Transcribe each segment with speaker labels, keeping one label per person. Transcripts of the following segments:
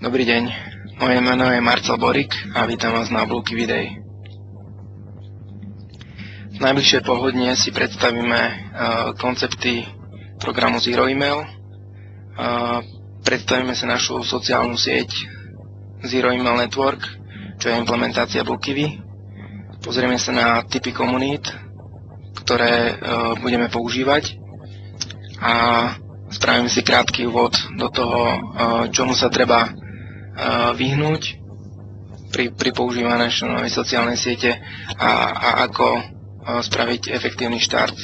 Speaker 1: Dobrý deň, moje meno je Marcel Borik a vítam vás na Bluekivy Day. V najbližšej polhodine si predstavíme koncepty programu Zero Email, predstavíme si našu sociálnu sieť Zero Email Network, čo je implementácia Bluekivy. Pozrieme sa na typy komunít, ktoré budeme používať a spravíme si krátky úvod do toho, čomu sa treba vyhnúť pri používaní našej novej sociálnej siete a ako spraviť efektívny štart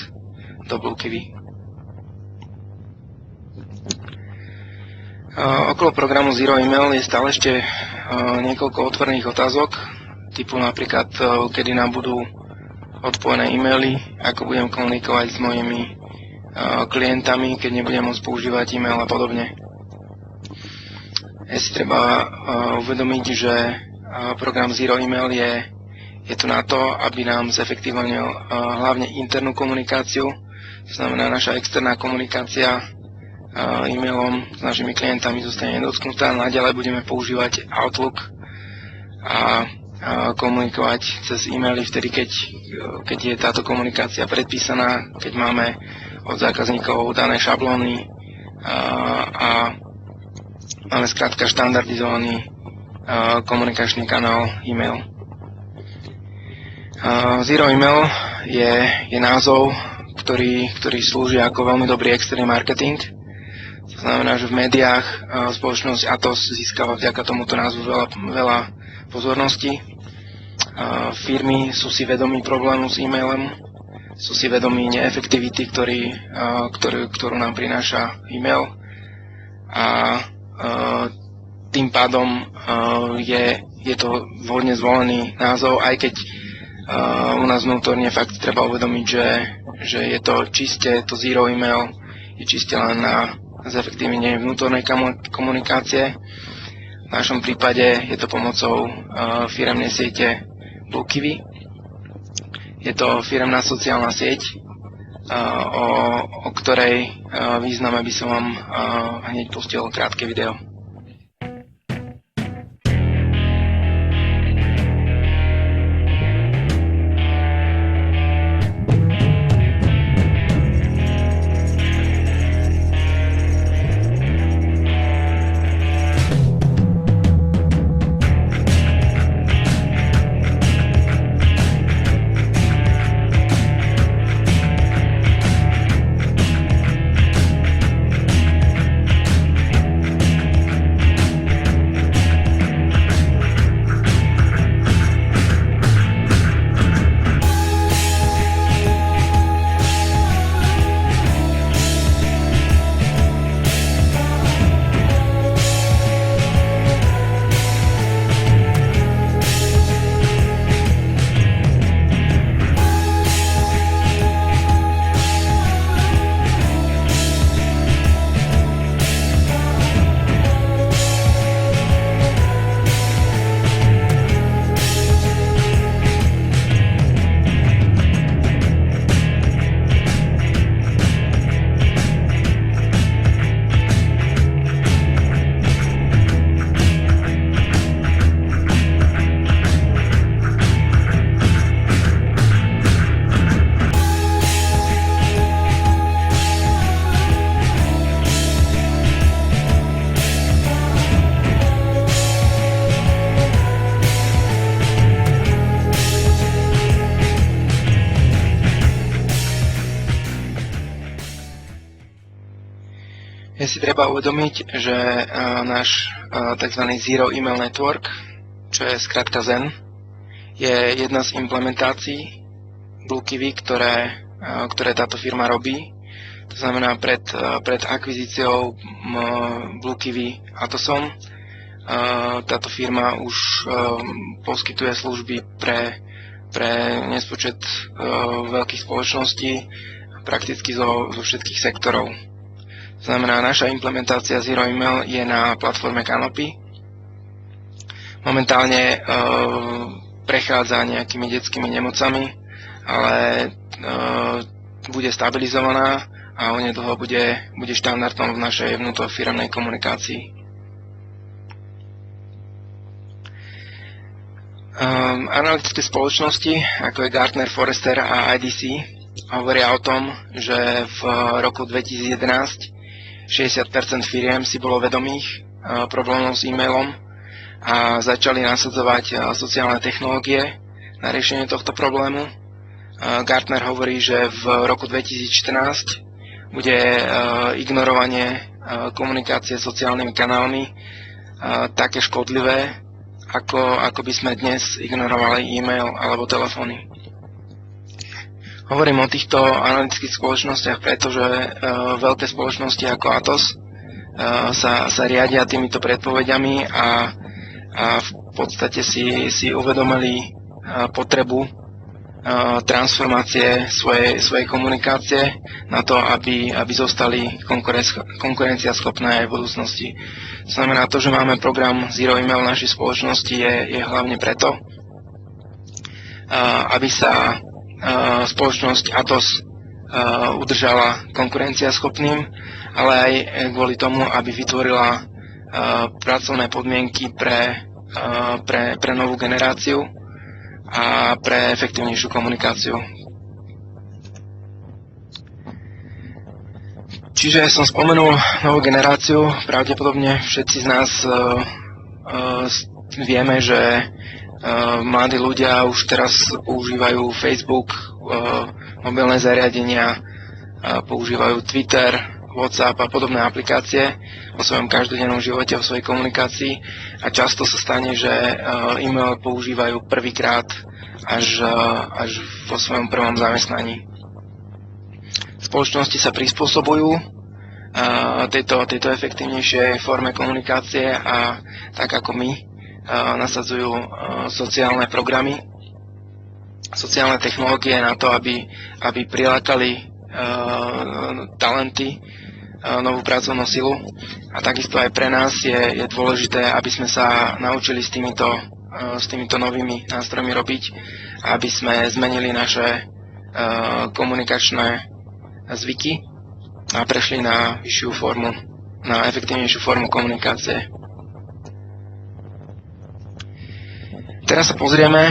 Speaker 1: do Bluekivy. Okolo programu Zero Email je stále ešte niekoľko otvorených otázok, typu napríklad, kedy nám budú odpojené e-maily, ako budem komunikovať s mojimi klientami, keď nebudem môcť používať e-mail a podobne. Je si treba uvedomiť, že program Zero Email je tu na to, aby nám zefektívnil hlavne internú komunikáciu, to znamená naša externá komunikácia e-mailom s našimi klientami zostane nedotknutá, naďalej budeme používať Outlook a komunikovať cez e-maily vtedy, keď je táto komunikácia predpísaná, keď máme od zákazníkov dané šablóny a máme skrátka štandardizovaný komunikačný kanál e-mail. Zero Email je názov, ktorý slúži ako veľmi dobrý externý marketing. To znamená, že v médiách spoločnosť Atos získava vďaka tomuto názvu veľa pozornosti. Firmy sú si vedomí problému s e-mailom, sú si vedomí neefektivity, ktorú nám prináša e-mail a tým pádom je to vhodne zvolený názov, aj keď u nás vnútorne fakt treba uvedomiť, že je to čiste, to Zero Email je čiste len na zefektívnenie vnútornej komunikácie. V našom prípade je to pomocou firemnej siete Bluekivy. Je to firemná sociálna sieť, o ktorej význame by som vám hneď pustil krátke video. Je si treba uvedomiť, že náš tzv. Zero Email Network, čo je skratka ZEN, je jedna z implementácií Bluekivy, ktoré táto firma robí. To znamená, pred akvizíciou Bluekivy Atosom táto firma už poskytuje služby pre nespočet veľkých spoločností, prakticky zo všetkých sektorov. To znamená, naša implementácia Zero Email je na platforme Canopy. Momentálne prechádza nejakými detskými nemocami, ale bude stabilizovaná a onedlho bude štandardom v našej vnútorfiremnej komunikácii. Analytické spoločnosti, ako je Gartner, Forrester a IDC, hovoria o tom, že v roku 2011 60% firiem si bolo vedomých problémov s e-mailom a začali nasadzovať sociálne technológie na riešenie tohto problému. Gartner hovorí, že v roku 2014 bude ignorovanie komunikácie sociálnymi kanálmi také škodlivé, ako by sme dnes ignorovali e-mail alebo telefóny. Hovorím o týchto analytických spoločnostiach, pretože veľké spoločnosti ako Atos sa riadia týmito predpovediami a v podstate si uvedomili potrebu transformácie svojej komunikácie na to, aby zostali konkurenciaschopné aj v budúcnosti. Znamená to, že máme program Zero Email v našej spoločnosti je hlavne preto, aby sa spoločnosť Atos udržala konkurenciaschopným, ale aj kvôli tomu, aby vytvorila pracovné podmienky pre novú generáciu a pre efektívnejšiu komunikáciu. Čiže som spomenul novú generáciu. Pravdepodobne všetci z nás vieme, že mladí ľudia už teraz používajú Facebook, mobilné zariadenia, používajú Twitter, WhatsApp a podobné aplikácie vo svojom každodennom živote, vo svojej komunikácii a často sa stane, že e-mail používajú prvýkrát až vo svojom prvom zamestnaní. Spoločnosti sa prispôsobujú tejto efektívnejšej forme komunikácie a tak ako my nasadzujú sociálne programy, sociálne technológie na to, aby prilákali talenty, novú pracovnú silu a takisto aj pre nás je dôležité, aby sme sa naučili s týmito novými nástrojmi robiť, aby sme zmenili naše komunikačné zvyky a prešli na vyššiu formu, na efektívnejšiu formu komunikácie. Teraz sa pozrieme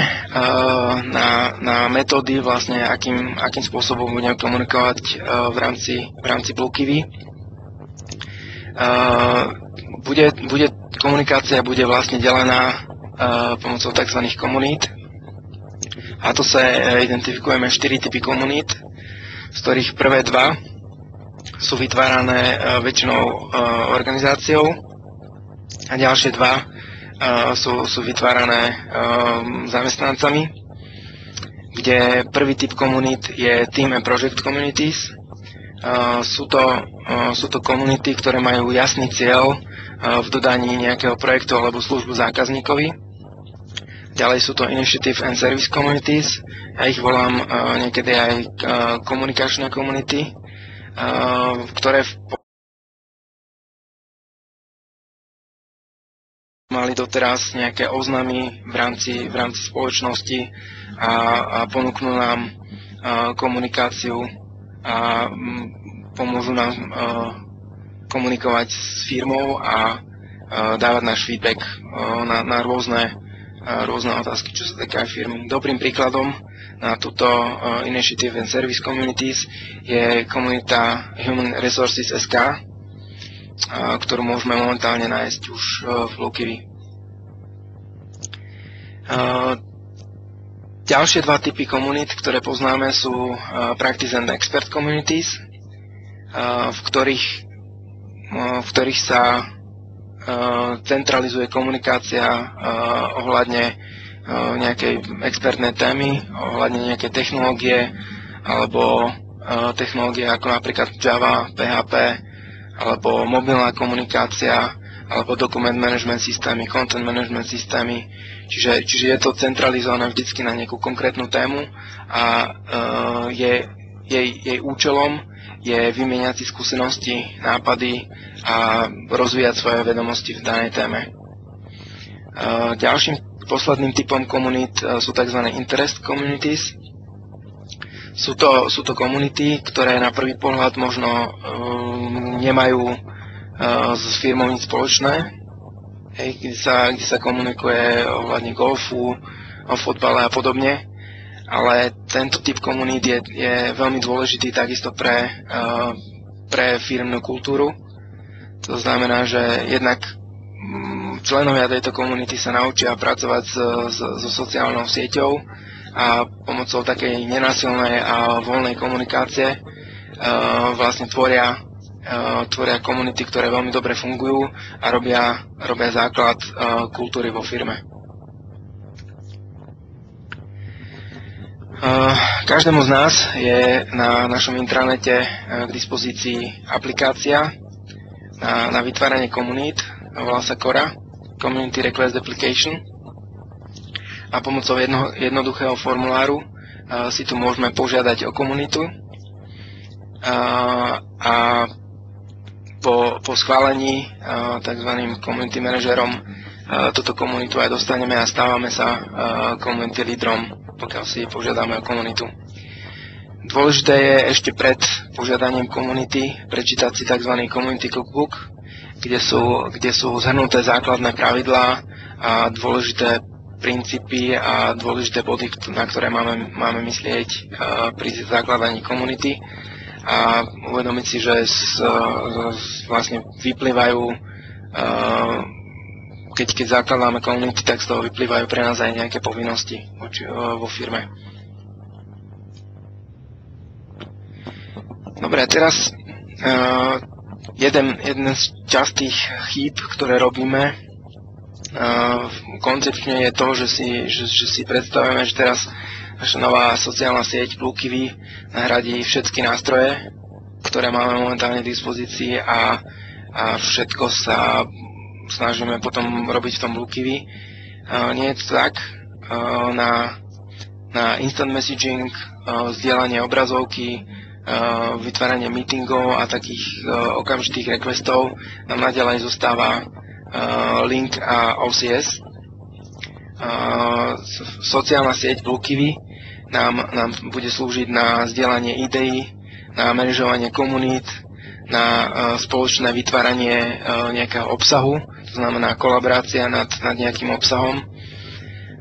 Speaker 1: na metódy, vlastne akým spôsobom budeme komunikovať v rámci Bluekivy. Komunikácia bude vlastne delená pomocou tzv. Komunít. A to sa identifikujeme 4 typy komunít, z ktorých prvé 2 sú vytvárané väčšinou organizáciou a ďalšie 2 sú vytvárané zamestnancami, kde prvý typ komunít je Team and Project Communities. Sú to komunity, ktoré majú jasný cieľ v dodaní nejakého projektu alebo službu zákazníkovi. Ďalej sú to Initiative and Service Communities. Ja ich volám niekedy aj komunikačné komunity, ktoré mali doteraz nejaké oznamy v rámci spoločnosti a ponúknú nám komunikáciu a pomôžu nám komunikovať s firmou a dávať náš feedback na rôzne otázky, čo sa týka firmy. Dobrým príkladom na túto Initiative and Service Communities je komunita Human Resources SK, ktorú môžeme momentálne nájsť už v Bluekivy. Ďalšie 2 typy komunít, ktoré poznáme, sú Practice and Expert Communities, v ktorých sa centralizuje komunikácia ohľadne nejakej expertnej témy, ohľadne nejakej technológie alebo technológie ako napríklad Java, PHP alebo mobilná komunikácia alebo dokument management systémy, content management systémy. Čiže je to centralizované vždycky na nejakú konkrétnu tému a jej účelom je vymieňať si skúsenosti, nápady a rozvíjať svoje vedomosti v danej téme. Ďalším posledným typom komunít sú tzv. Interest Communities. Sú to komunity, ktoré na prvý pohľad možno nemajú s firmou nič spoločné, kde sa komunikuje ohľadne golfu, o fotbale a podobne, ale tento typ komunít je veľmi dôležitý takisto pre firmnú kultúru. To znamená, že jednak členovia tejto komunity sa naučia pracovať so sociálnou sieťou a pomocou takej nenásilnej a voľnej komunikácie vlastne tvoria komunity, ktoré veľmi dobre fungujú a robia základ kultúry vo firme. Každému z nás je na našom intranete k dispozícii aplikácia na vytváranie komunít, volá sa Quora, Community Request Application, a pomocou jednoduchého formuláru si tu môžeme požiadať o komunitu a po schválení tzv. Community manažerom túto komunitu aj dostaneme a stávame sa community lídrom, pokiaľ si požiadame o komunitu. Dôležité je ešte pred požiadaním komunity prečítať si tzv. Community Cookbook, kde sú zhrnuté základné pravidlá a dôležité princípy a dôležité body, na ktoré máme myslieť pri zakladaní komunity, a uvedomiť si, že vlastne vyplývajú, keď zakladáme komunity, tak z toho vyplývajú pre nás aj nejaké povinnosti vo firme. Dobre, teraz jeden z častých chýb, ktoré robíme koncepčne, je to, že si predstavujeme, že teraz naša nová sociálna sieť BlueKiwi nahradí všetky nástroje, ktoré máme momentálne k dispozícii, a všetko sa snažíme potom robiť v tom BlueKiwi. Nie je to tak. Na instant messaging, zdieľanie obrazovky, vytváranie meetingov a takých okamžitých requestov nám naďalej zostáva Link a OCS. Sociálna sieť BlueKiwi nám bude slúžiť na zdieľanie ideí, na manažovanie komunít, na spoločné vytváranie nejakého obsahu, to znamená kolaborácia nad nejakým obsahom,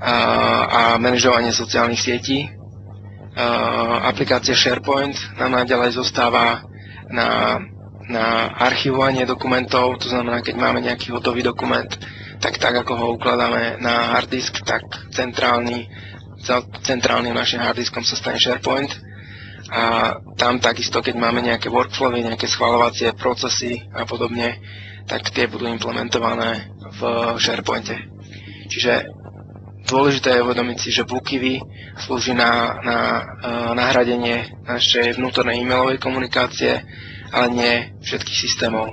Speaker 1: a manažovanie sociálnych sietí. Aplikácia SharePoint nám naďalej zostáva na archivovanie dokumentov, to znamená, keď máme nejaký hotový dokument, tak ako ho ukladáme na hard disk, tak centrálnym našim hard diskom sa stane SharePoint, a tam takisto, keď máme nejaké workflowy, nejaké schvaľovacie procesy a podobne, tak tie budú implementované v SharePointe. Čiže dôležité je uvedomiť si, že BlueKiwi slúži na nahradenie našej vnútornej e-mailovej komunikácie, ale nie všetkých systémov.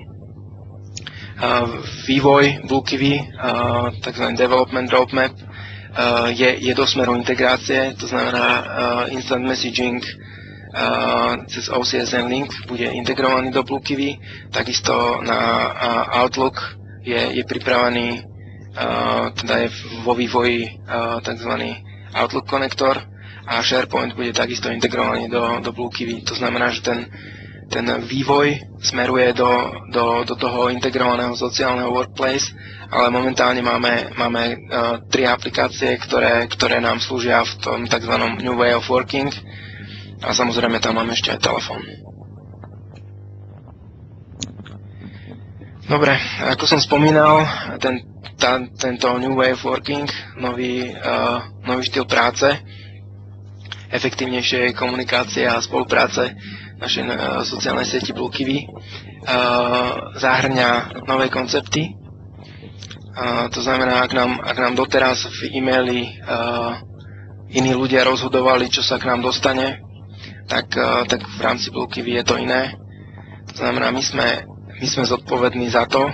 Speaker 1: Vývoj BlueKiwi, tzv. Development Roadmap, je do smeru integrácie, to znamená instant messaging cez OCS and Link bude integrovaný do BlueKiwi, takisto na Outlook je pripravený, teda je vo vývoji tzv. Outlook konektor, a SharePoint bude takisto integrovaný do BlueKiwi. To znamená, že ten vývoj smeruje do toho integrovaného sociálneho workplace, ale momentálne máme 3 aplikácie, ktoré nám slúžia v tom tzv. New Way of Working, a samozrejme tam máme ešte aj telefón. Dobre, ako som spomínal, tento New Way of Working, nový štýl práce, efektívnejšej komunikácie a spolupráce našej sociálnej sieti BlueKiwi zahŕňa nové koncepty. To znamená, ak nám doteraz v e-maili iní ľudia rozhodovali, čo sa k nám dostane, tak v rámci BlueKiwi je to iné. To znamená, my sme zodpovední za to,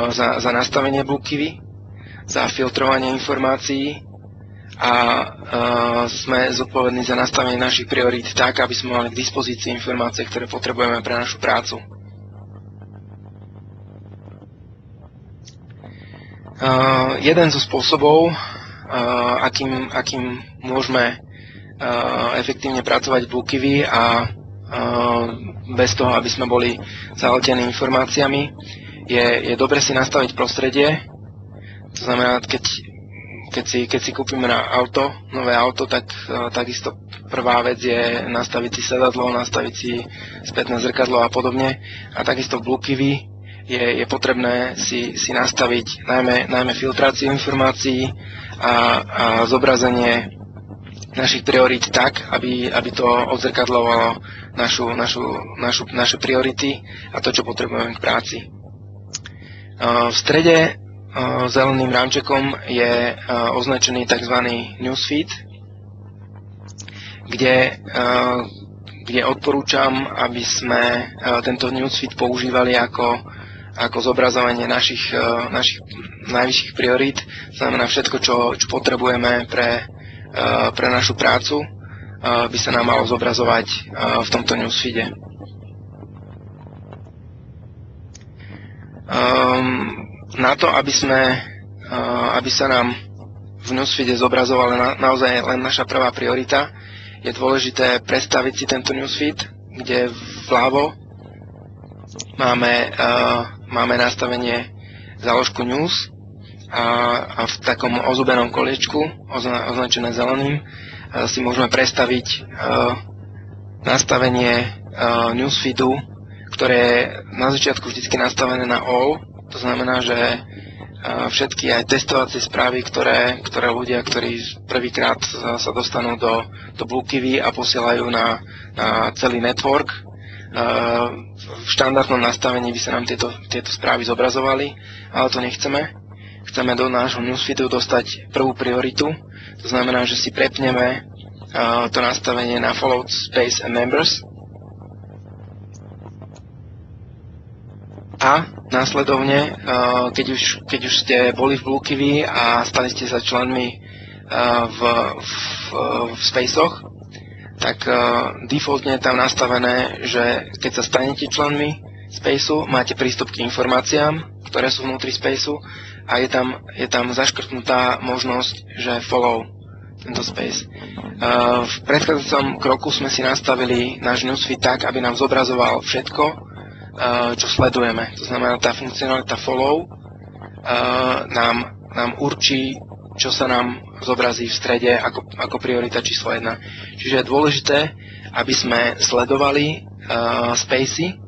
Speaker 1: za nastavenie BlueKiwi, za filtrovanie informácií, a sme zodpovední za nastavenie našich priorít tak, aby sme mali k dispozícii informácie, ktoré potrebujeme pre našu prácu. Jeden zo spôsobov, akým môžeme efektívne pracovať v BlueKiwi a bez toho, aby sme boli zahltení informáciami, je dobre si nastaviť prostredie. To znamená, keď keď si kúpime nové auto, tak takisto prvá vec je nastaviť si sedadlo, nastaviť si spätné zrkadlo a podobne. A takisto v BlueKiwi je potrebné si nastaviť najmä filtráciu informácií a zobrazenie našich priorít tak, aby to odzrkadľovalo naše priority a to, čo potrebujeme k práci. V strede zeleným rámčekom je označený tzv. Newsfeed, kde odporúčam, aby sme tento newsfeed používali ako zobrazovanie našich najvyšších priorít. Znamená všetko, čo potrebujeme pre našu prácu, by sa nám malo zobrazovať v tomto newsfeede. Na to, aby sa nám v newsfeede zobrazovala naozaj len naša prvá priorita, je dôležité predstaviť si tento newsfeed, kde vľavo máme nastavenie záložku news a v takom ozubenom koliečku označené zeleným si môžeme predstaviť nastavenie newsfeedu, ktoré je na začiatku vždy nastavené na all. To znamená, že všetky aj testovacie správy, ktoré ľudia, ktorí prvýkrát sa dostanú do BlueKiwi a posielajú na celý network, v štandardnom nastavení by sa nám tieto správy zobrazovali, ale to nechceme. Chceme do nášho newsfeedu dostať prvú prioritu, to znamená, že si prepneme to nastavenie na Followed, Space and Members a následovne, keď už ste boli v BlueKiwi a stali ste sa členmi v Spaceoch, tak defaultne je tam nastavené, že keď sa stanete členmi Spaceu, máte prístup k informáciám, ktoré sú vnútri Spaceu a je tam zaškrtnutá možnosť, že follow tento Space. V predchádzajúcom kroku sme si nastavili náš newsfeed tak, aby nám zobrazoval všetko, čo sledujeme. To znamená, tá funkcionalita follow nám určí, čo sa nám zobrazí v strede ako priorita číslo 1. Čiže je dôležité, aby sme sledovali spacey,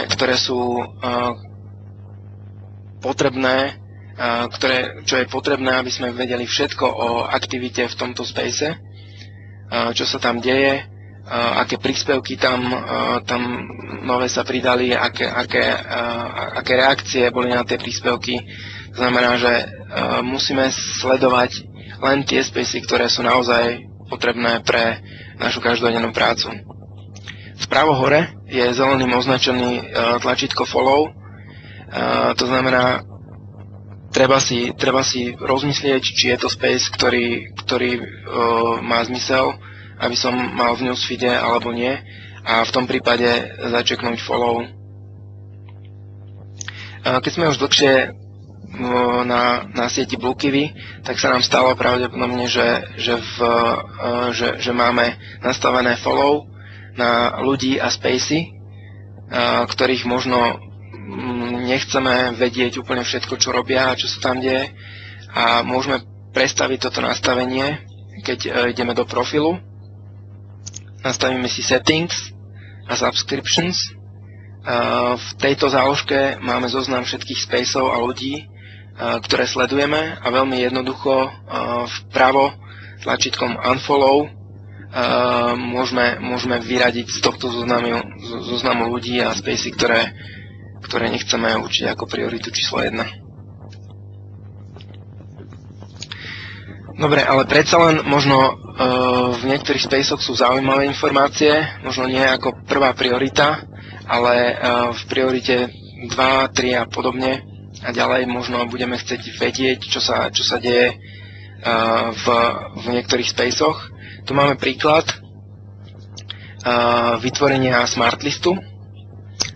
Speaker 1: ktoré sú potrebné, čo je potrebné, aby sme vedeli všetko o aktivite v tomto space, čo sa tam deje, aké príspevky tam nové sa pridali, aké reakcie boli na tie príspevky. To znamená, že musíme sledovať len tie spacey, ktoré sú naozaj potrebné pre našu každodennú prácu. Vpravo hore je zeleným označený tlačítko follow. To znamená, treba si rozmyslieť, či je to space, ktorý má zmysel, aby som mal v newsfeede alebo nie, a v tom prípade začeknúť follow. Keď sme už dlhšie na sieti BlueKiwi, tak sa nám stalo pravdepodobne, že máme nastavené follow na ľudí a spacey, ktorých možno nechceme vedieť úplne všetko, čo robia a čo sa tam deje, a môžeme prestaviť toto nastavenie, keď ideme do profilu. Nastavíme si settings a subscriptions. V tejto záložke máme zoznam všetkých spaceov a ľudí, ktoré sledujeme, a veľmi jednoducho vpravo tlačítkom unfollow môžeme vyradiť z tohto zoznamu ľudí a spacey, ktoré nechceme určiť ako prioritu číslo 1. Dobre, ale predsa len možno v niektorých spaceoch sú zaujímavé informácie, možno nie ako prvá priorita, ale v priorite 2, 3 a podobne a ďalej možno budeme chcieť vedieť, čo sa deje v niektorých spaceoch. Tu máme príklad vytvorenia smartlistu.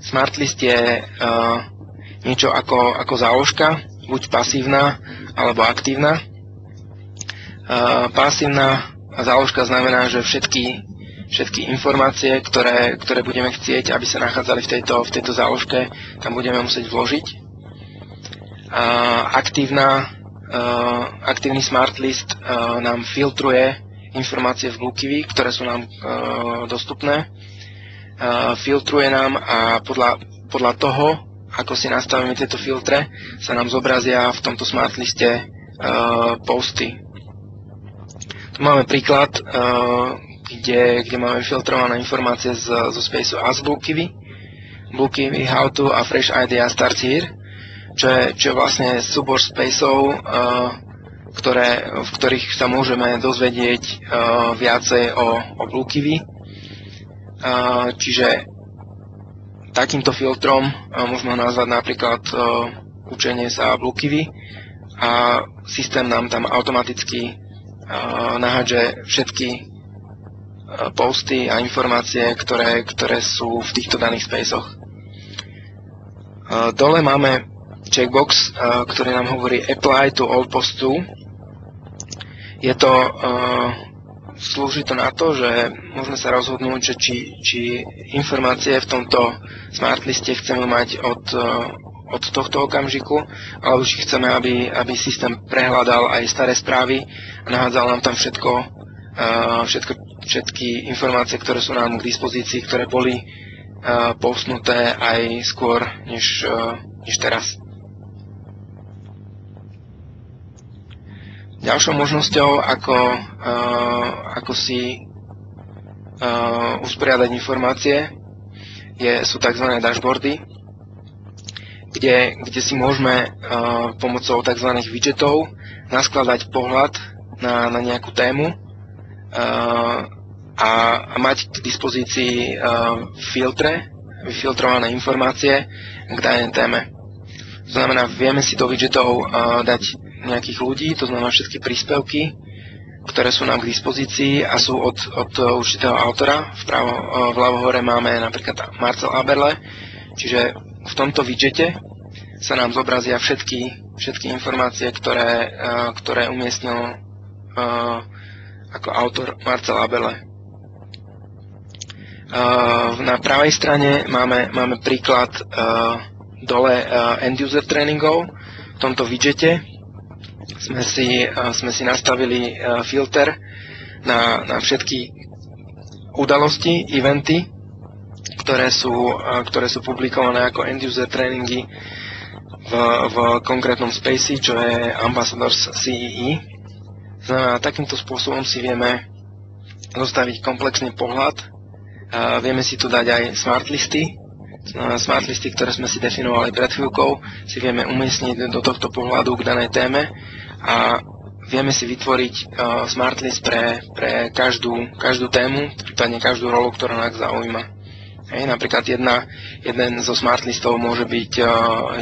Speaker 1: Smartlist je niečo ako záložka, buď pasívna alebo aktívna. Pasívna záložka znamená, že všetky informácie, ktoré budeme chcieť, aby sa nachádzali v tejto záložke, tam budeme musieť vložiť. Aktívna aktívny Smart List nám filtruje informácie v Bluekivy, ktoré sú nám dostupné. Filtruje nám a podľa toho, ako si nastavíme tieto filtre, sa nám zobrazia v tomto Smart Liste posty. Tu máme príklad, kde máme filtrované informácie zo spaceu a z Bluekivy. Bluekivy How to a Fresh Idea Starts Here, čo je vlastne súbor spaceov, v ktorých sa môžeme dozvedieť viacej o Bluekivy. Čiže takýmto filtrom môžeme ho nazvať napríklad učenie sa Bluekivy a systém nám tam automaticky nahádže všetky posty a informácie, ktoré sú v týchto daných spaceoch. Dole máme checkbox, ktorý nám hovorí Apply to all posts to. Slúži to na to, že môžeme sa rozhodnúť, že či informácie v tomto Smart Liste chceme mať od tohto okamžiku, alebo či chceme, aby systém prehľadal aj staré správy a nahádzal nám tam všetky informácie, ktoré sú nám k dispozícii, ktoré boli postnuté aj skôr než teraz. Ďalšou možnosťou, ako si usporiadať informácie, sú tzv. Dashboardy, kde si môžeme pomocou tzv. Widgetov naskladať pohľad na nejakú tému a mať k dispozícii filtre, vyfiltrované informácie k danej téme. To znamená, vieme si do widgetov dať nejakých ľudí, to znamená všetky príspevky, ktoré sú nám k dispozícii a sú od určitého autora. Vľavo hore máme napríklad Marcel Aberle, čiže v tomto widgete sa nám zobrazia všetky informácie, ktoré umiestnil ako autor Marcel Aberle. Na pravej strane máme príklad dole end user tréningov. V tomto widgete sme si nastavili filter na všetky udalosti, eventy, ktoré sú publikované ako end user tréningy v konkrétnom spacey, čo je Ambassadors CEE. Znamená, takýmto spôsobom si vieme zostaviť komplexný pohľad. Vieme si tu dať aj smart listy. Smart listy, ktoré sme si definovali pred chvíľkou, si vieme umiestniť do tohto pohľadu k danej téme a vieme si vytvoriť smart list pre každú tému, prípadne každú rolu, ktorá nás zaujíma. Napríklad jeden zo smart listov môže byť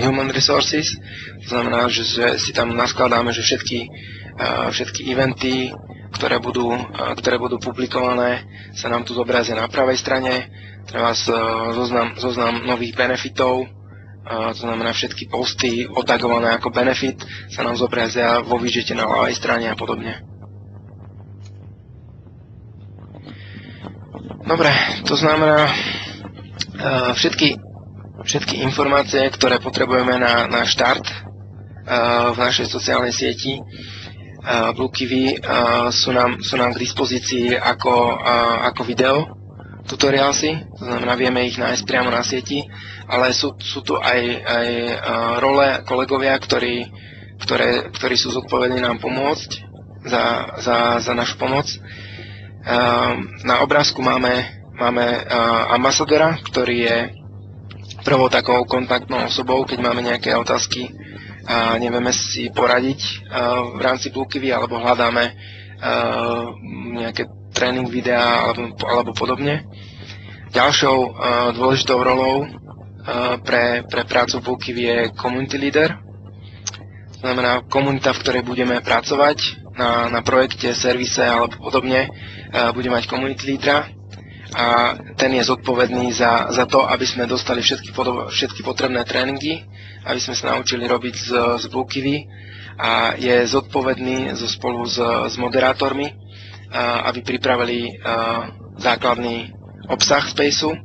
Speaker 1: Human Resources, to znamená, že si tam naskladáme, že všetky eventy, ktoré budú publikované, sa nám tu zobrazia na pravej strane. Treba zoznam nových benefitov, to znamená všetky posty otagované ako benefit sa nám zobrazia vo widgete na ľavej strane a podobne. Dobre, to znamená všetky informácie, ktoré potrebujeme na štart v našej sociálnej sieti Bluekivy sú nám k dispozícii ako video tutoriálsy, to znamená, vieme ich nájsť priamo na sieti, ale sú tu aj role kolegovia, ktorí sú zodpovední nám pomôcť za našu pomoc. Na obrázku máme ambasadora, ktorý je prvou takou kontaktnou osobou, keď máme nejaké otázky a nevieme si poradiť v rámci Bluekivy alebo hľadáme nejaké tréning videa alebo podobne. Ďalšou dôležitou rolou pre prácu v Bluekivy je community leader. To znamená komunita, v ktorej budeme pracovať na projekte, servise alebo podobne, bude mať community leadera a ten je zodpovedný za to, aby sme dostali všetky potrebné tréningy, aby sme sa naučili robiť z Bluekivy a je zodpovedný spolu s moderátormi, aby pripravili základný obsah spaceu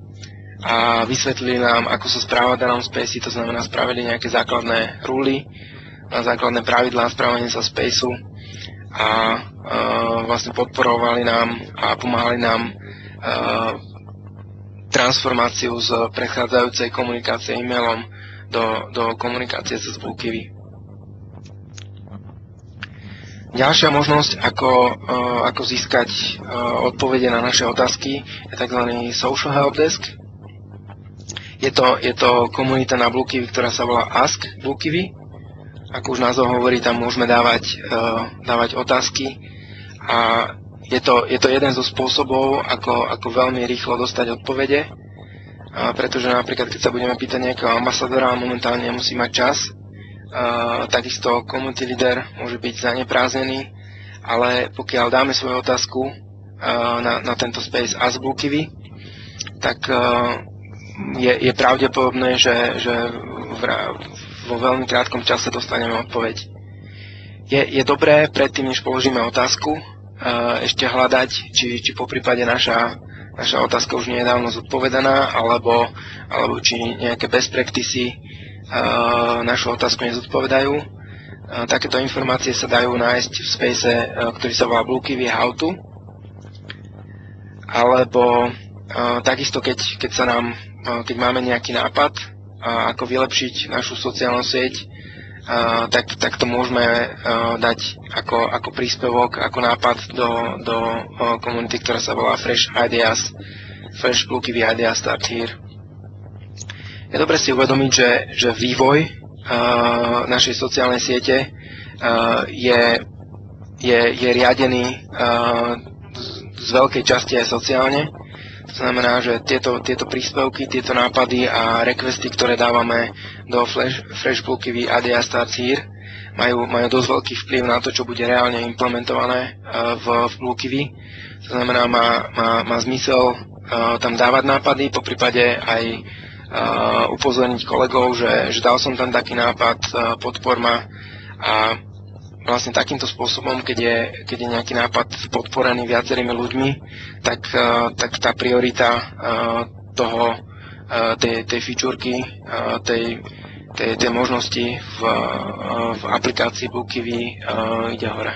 Speaker 1: a vysvetlili nám, ako sa správa v danom spacey, to znamená spravili nejaké základné ruly, na základné pravidlá správania sa Spaceu a vlastne podporovali nám a pomáhali nám transformáciu z predchádzajúcej komunikácie e-mailom do komunikácie cez BlueKiwi. Ďalšia možnosť, ako získať odpovede na naše otázky, je tzv. Social Help Desk. Je to komunita na BlueKiwi, ktorá sa volá Ask BlueKiwi. Ako už názov hovorí, tam môžeme dávať otázky a je to jeden zo spôsobov, ako veľmi rýchlo dostať odpovede, pretože napríklad, keď sa budeme pýtať nejakého ambasadora, momentálne nemusí mať čas, takisto community leader môže byť zanepráznený, ale pokiaľ dáme svoju otázku na tento space Ask BlueKiwi, tak je pravdepodobné, že vo veľmi krátkom čase dostaneme odpoveď. Je dobré predtým, než položíme otázku, ešte hľadať, či poprípade naša otázka už nie je dávno zodpovedaná, alebo či nejaké best practices našu otázku nezodpovedajú. Takéto informácie sa dajú nájsť v space, ktorý sa volá BlueKiwi How to. Alebo takisto, keď máme nejaký nápad, ako vylepšiť našu sociálnu sieť, tak to môžeme dať ako príspevok, ako nápad do komunity, ktorá sa volá Fresh BlueKiwi Ideas Start Here. Je dobre si uvedomiť, že vývoj našej sociálnej siete je riadený z veľkej časti aj sociálne. To znamená, že tieto príspevky, tieto nápady a requesty, ktoré dávame do Fresh BlueKiwi Ideas Start Here, majú dosť veľký vplyv na to, čo bude reálne implementované v BlueKiwi. To znamená, má zmysel tam dávať nápady, poprípade aj upozorniť kolegov, že dal som tam taký nápad, podpor ma, a vlastne takýmto spôsobom, keď je nejaký nápad podporený viacerými ľuďmi, tak tá priorita tej fičúrky, tej možnosti v aplikácii BlueKiwi ide hore.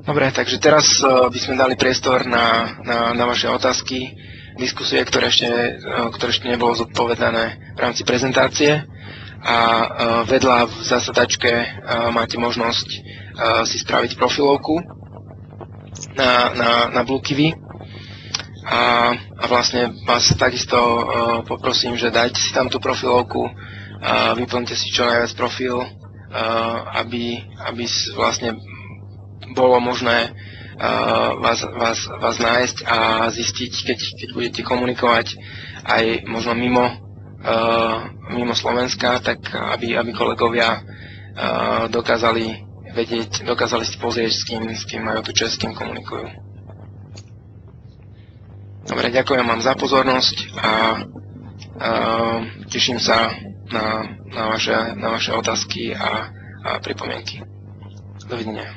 Speaker 1: Dobre, takže teraz by sme dali priestor na vaše otázky, diskusie, ktoré ešte nebolo zodpovedané v rámci prezentácie. A vedľa v zasadačke máte možnosť si spraviť profilovku na BlueKiwi. A vlastne vás takisto poprosím, že dajte si tam tú profilovku, vyplňte si čo najviac profil, aby vlastne bolo možné vás nájsť a zistiť, keď budete komunikovať aj možno mimo Slovenska, tak aby kolegovia dokázali si pozrieť, s kým majú tu čest, s kým komunikujú. Dobre, ďakujem vám za pozornosť a teším sa na vaše otázky a pripomienky. Dovidenia.